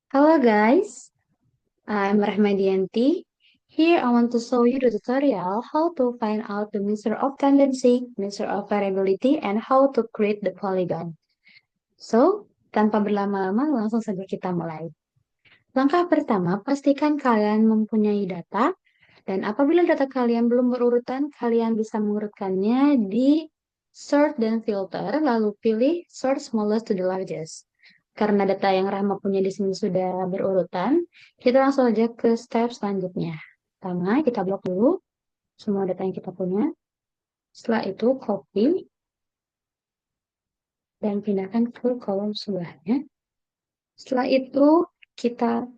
Hello guys, I'm Rahmadianti. Here I want to show you the tutorial how to find out the measure of tendency, measure of variability, and how to create the polygon. So, tanpa berlama-lama langsung saja kita mulai. Langkah pertama, pastikan kalian mempunyai data dan apabila data kalian belum berurutan, kalian bisa mengurutkannya di sort dan filter, lalu pilih sort smallest to the largest. Karena data yang Rahma punya di sini sudah berurutan, kita langsung aja ke step selanjutnya. Pertama, kita blok dulu semua data yang kita punya. Setelah itu, copy dan pindahkan ke kolom sebelahnya. Setelah itu, kita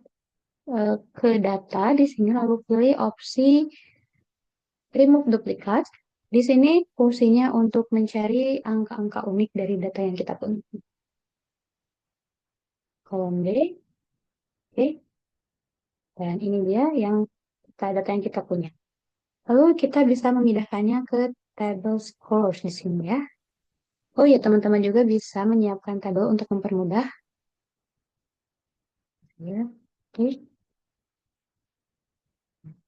ke data di sini, lalu pilih opsi remove duplicate. Di sini fungsinya untuk mencari angka-angka unik dari data yang kita punya. Kolom D, oke. Dan ini dia yang data yang kita punya. Lalu kita bisa memindahkannya ke table scores di sini ya. Oh ya, teman-teman juga bisa menyiapkan tabel untuk mempermudah. Ya. Oke.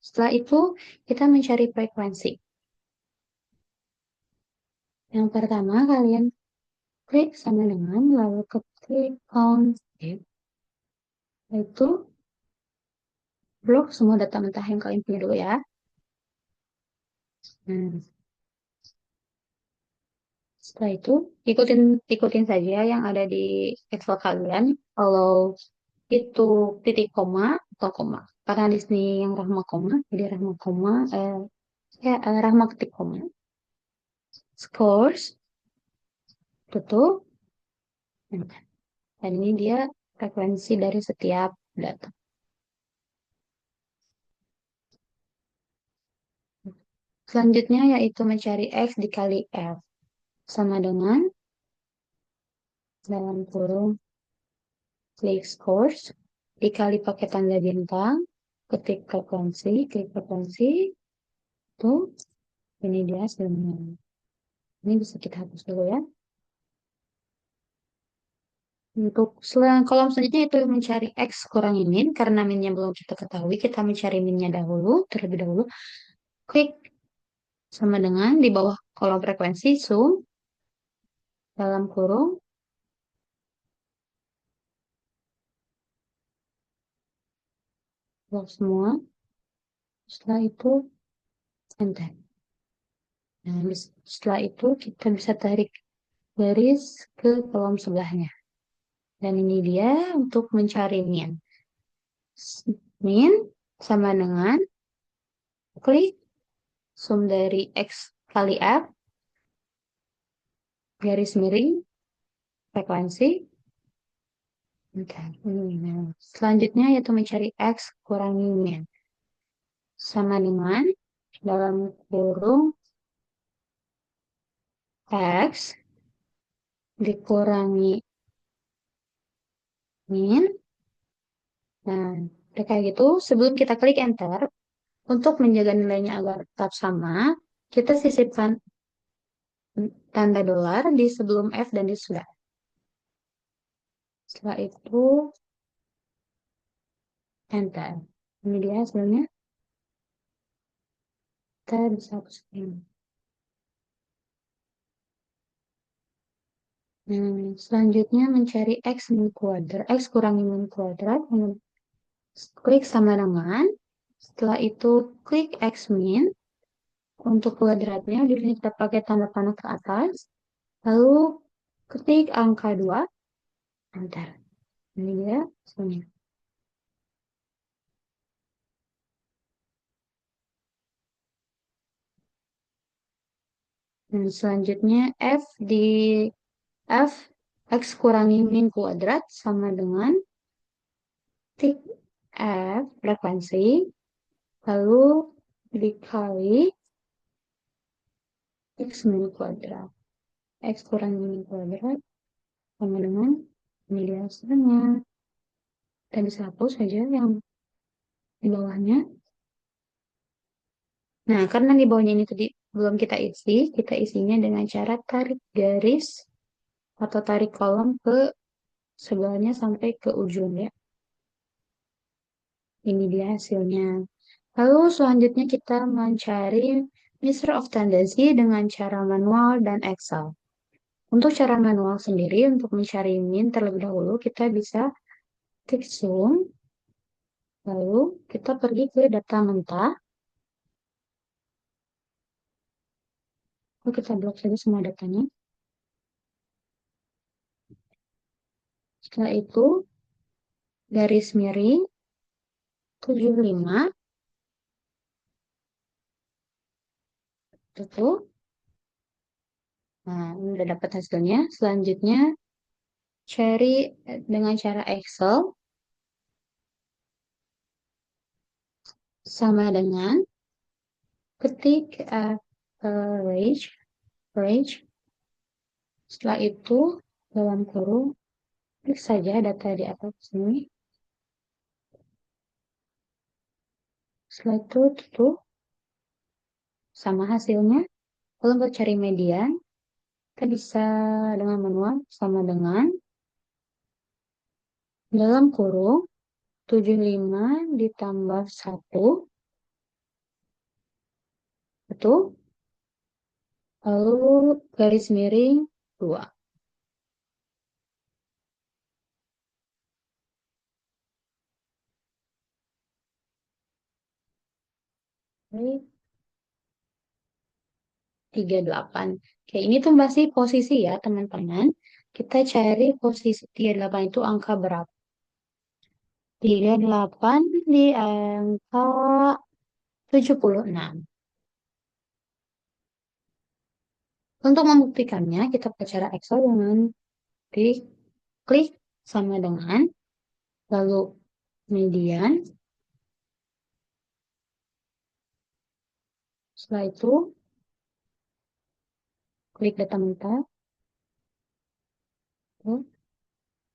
Setelah itu, kita mencari frekuensi. Yang pertama, kalian klik sama dengan, lalu ketik count, itu blok semua data mentah yang kalian punya dulu ya. Nah, setelah itu, ikutin ikutin saja yang ada di Excel kalian. Kalau itu titik koma atau koma. Karena di sini yang Rahma koma, jadi Rahma koma, Rahma ketik koma. Scores, tutup. Dan ini dia frekuensi dari setiap data. Selanjutnya yaitu mencari X dikali F. Sama dengan dalam kurung klik scores dikali pakai tanda bintang, ketik frekuensi, klik frekuensi, tuh ini dia hasilnya. Ini bisa kita hapus dulu ya. Untuk kolom selanjutnya itu mencari X kurangi min, karena minnya belum kita ketahui, kita mencari minnya dahulu, terlebih dahulu. Klik sama dengan di bawah kolom frekuensi, zoom, dalam kurung, blok semua. Setelah itu, enter. Nah, setelah itu kita bisa tarik garis ke kolom sebelahnya. Dan ini dia untuk mencari min. Min sama dengan klik sum dari X kali F, garis miring, frekuensi. Bentar, nah, selanjutnya yaitu mencari X kurangi min. Sama dengan dalam kurung X dikurangi min. Nah, udah kayak gitu, sebelum kita klik enter, untuk menjaga nilainya agar tetap sama, kita sisipkan tanda dolar di sebelum F dan di sebelah. Setelah itu, enter. Ini dia hasilnya. Kita bisa hapus ini. Selanjutnya mencari X min kuadrat, X kurangi min kuadrat. Klik sama dengan. Setelah itu, klik X min. Untuk kuadratnya, di sini kita pakai tanda panah ke atas. Lalu, ketik angka 2. Enter. Ini dia hasilnya. Dan selanjutnya F X kurangi min kuadrat sama dengan tik F frekuensi lalu dikali X min kuadrat. X kurangi min kuadrat sama dengan ini dia hasilnya. Dan bisa hapus saja yang di bawahnya. Nah, karena di bawahnya ini tadi belum kita isinya dengan cara tarik garis atau tarik kolom ke sebelahnya sampai ke ujung ya. Ini dia hasilnya. Lalu selanjutnya kita mencari Mixture of Tendency dengan cara manual dan Excel. Untuk cara manual sendiri, untuk mencari min terlebih dahulu, kita bisa klik zoom, lalu kita pergi ke data mentah, lalu kita blok saja semua datanya. Setelah itu, garis miring 75, tutup. Nah, ini udah dapat hasilnya. Selanjutnya, cari dengan cara Excel sama dengan ketik range, range. Setelah itu, dalam kurung, klik saja data di atas sini. Setelah itu, tutup. Sama hasilnya. Lalu untuk cari median, kita bisa dengan manual sama dengan dalam kurung 75 ditambah 1, betul. Lalu garis miring 2. Ini 38. Oke, ini tuh masih posisi ya, teman-teman. Kita cari posisi 38 itu angka berapa? 38 di angka 76. Untuk membuktikannya, kita pakai cara Excel dengan klik, klik sama dengan, lalu median. Setelah itu, klik data mentah, tuh,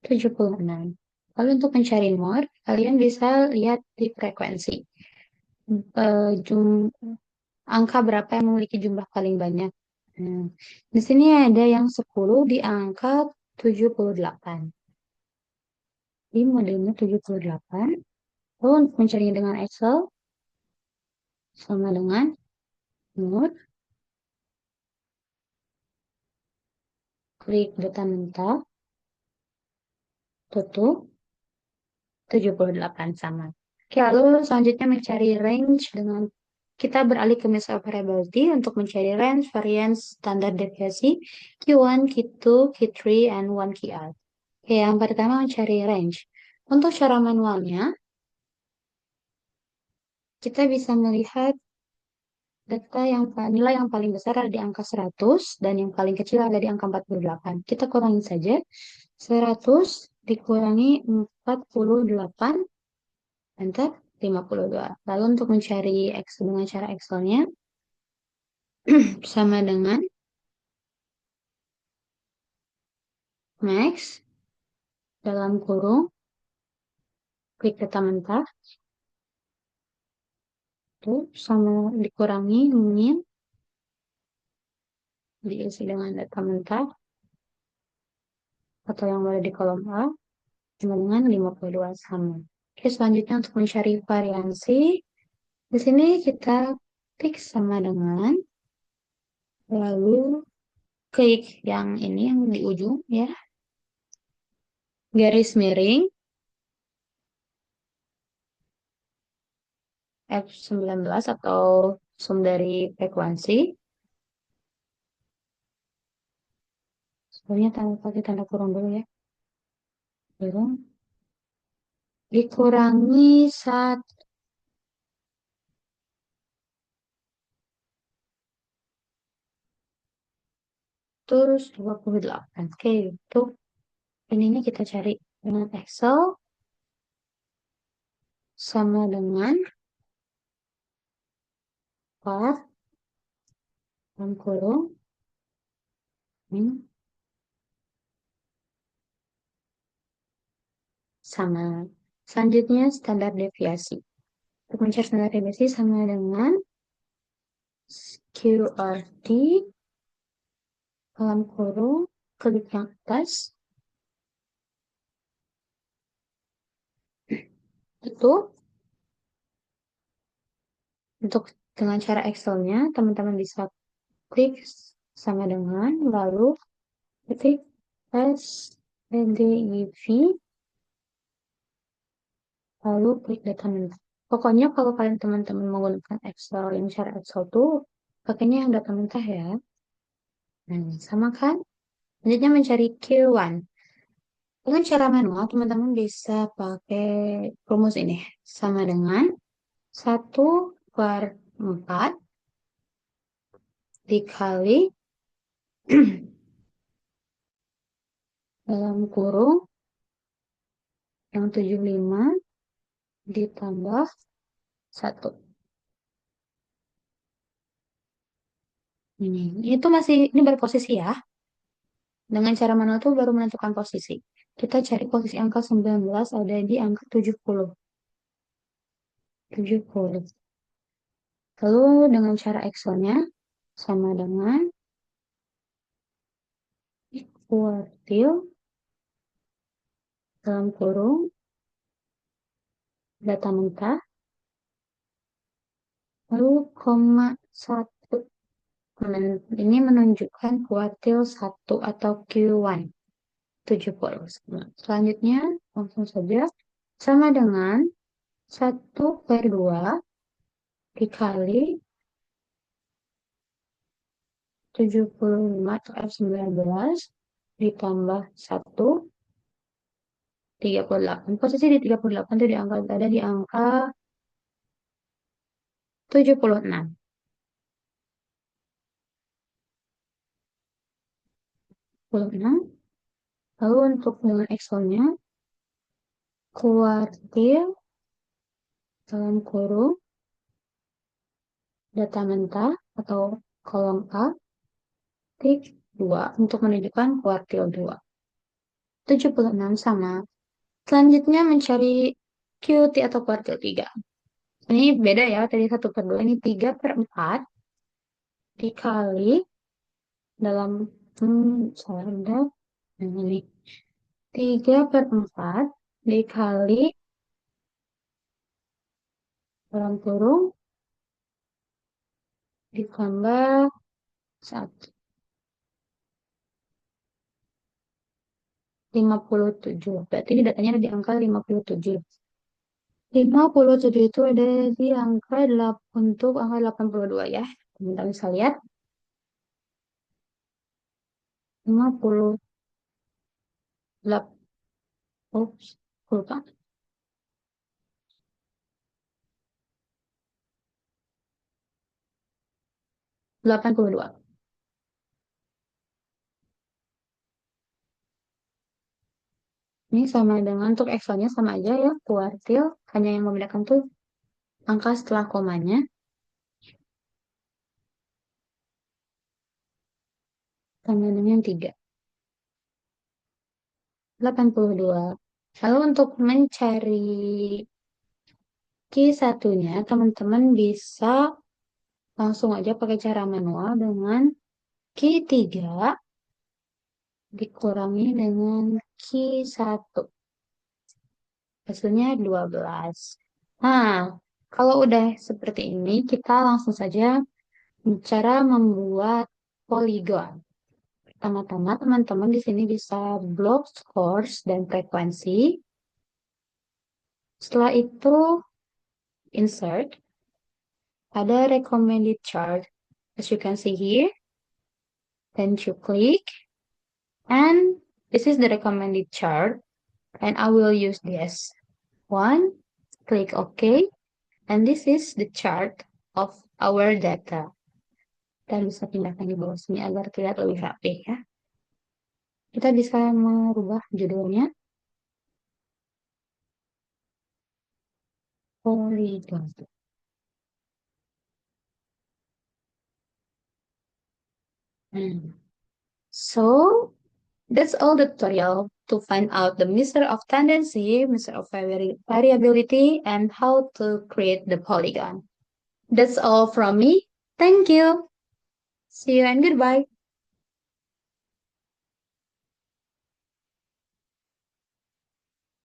76. Lalu untuk mencari more, kalian bisa lihat di frekuensi. Jum, angka berapa yang memiliki jumlah paling banyak. Nah, di sini ada yang 10 di angka 78. Ini modelnya 78. Lalu untuk mencarinya dengan Excel, sama dengan more, klik data mentah, tutup, 78 sama. Oke, lalu selanjutnya mencari range dengan kita beralih ke measure variability untuk mencari range, variance, standar deviasi, Q1, Q2, Q3, and 1 QR. Oke, yang pertama mencari range. Untuk cara manualnya, kita bisa melihat data yang nilai yang paling besar ada di angka 100 dan yang paling kecil ada di angka 48. Kita kurangi saja. 100 dikurangi 48, enter 52. Lalu untuk mencari X dengan cara Excelnya sama dengan max dalam kurung klik data mentah tuh sama dikurangi min diisi dengan data mentah atau yang boleh di kolom A sama dengan 52 sama. Oke, selanjutnya untuk mencari variansi, di sini kita klik sama dengan, lalu klik yang ini yang di ujung ya, garis miring F19 atau sum dari frekuensi. Sebenarnya pakai tanda kurung dulu ya. Kurung dikurangi 128. Oke, itu ininya kita cari dengan Excel sama dengan 4 dalam kurung ini sama. Selanjutnya standar deviasi. Untuk mencari standar deviasi sama dengan QRT dalam kurung klik yang atas itu Untuk dengan cara Excelnya, teman-teman bisa klik sama dengan, lalu ketik SPDIV, lalu klik data mentah. Pokoknya kalau kalian teman-teman menggunakan Excel yang cara Excel tuh, pakainya yang data mentah ya. Nah, sama kan? Selanjutnya mencari Q1. Dengan cara manual, teman-teman bisa pakai rumus ini. Sama dengan 1/4 dikali dalam kurung yang 75 ditambah 1. Itu masih, ini baru posisi ya. Dengan cara manual tuh baru menentukan posisi. Kita cari posisi angka 19 ada di angka 70. 70. Lalu dengan cara Excelnya sama dengan kuartil dalam kurung data mentah lalu koma 1. Ini menunjukkan kuartil 1 atau Q1 70. Selanjutnya langsung saja sama dengan 1/2 dikali 75 atau F19 ditambah 1, 38. Posisi di 38 itu ada di angka 76. 76. Lalu untuk dengan Excelnya, kuartil dalam kurung data mentah atau kolom A, tik 2 untuk menunjukkan kuartil 2. 76 sama. Selanjutnya mencari QT atau kuartil 3. Ini beda ya, tadi 1/2, ini 3/4 dikali dalam, salah ada, ini 3/4 dikali dalam kurung ditambah 1. 57. Berarti ini datanya ada di angka 57. 57 itu ada di angka 8, untuk angka 82 ya. Kita bisa lihat 58. Oops, lupa. 82. Ini sama dengan untuk Excelnya sama aja ya, kuartil. Hanya yang membedakan tuh angka setelah komanya. Sama dengan 3. 82. Lalu untuk mencari Q1-nya, teman-teman bisa langsung aja pakai cara manual dengan Q3 dikurangi dengan Q1. Hasilnya 12. Nah, kalau udah seperti ini, kita langsung saja cara membuat poligon. Pertama-tama, teman-teman di sini bisa blok scores dan frekuensi. Setelah itu, insert. Ada recommended chart. As you can see here, then you click. And this is the recommended chart. And I will use this one. Click OK. And this is the chart of our data. Kita bisa pindahkan di bawah sini agar terlihat lebih rapi ya. Kita bisa merubah judulnya. Polygon. So, that's all the tutorial to find out the measure of tendency, measure of variability, and how to create the polygon. That's all from me. Thank you. See you and goodbye.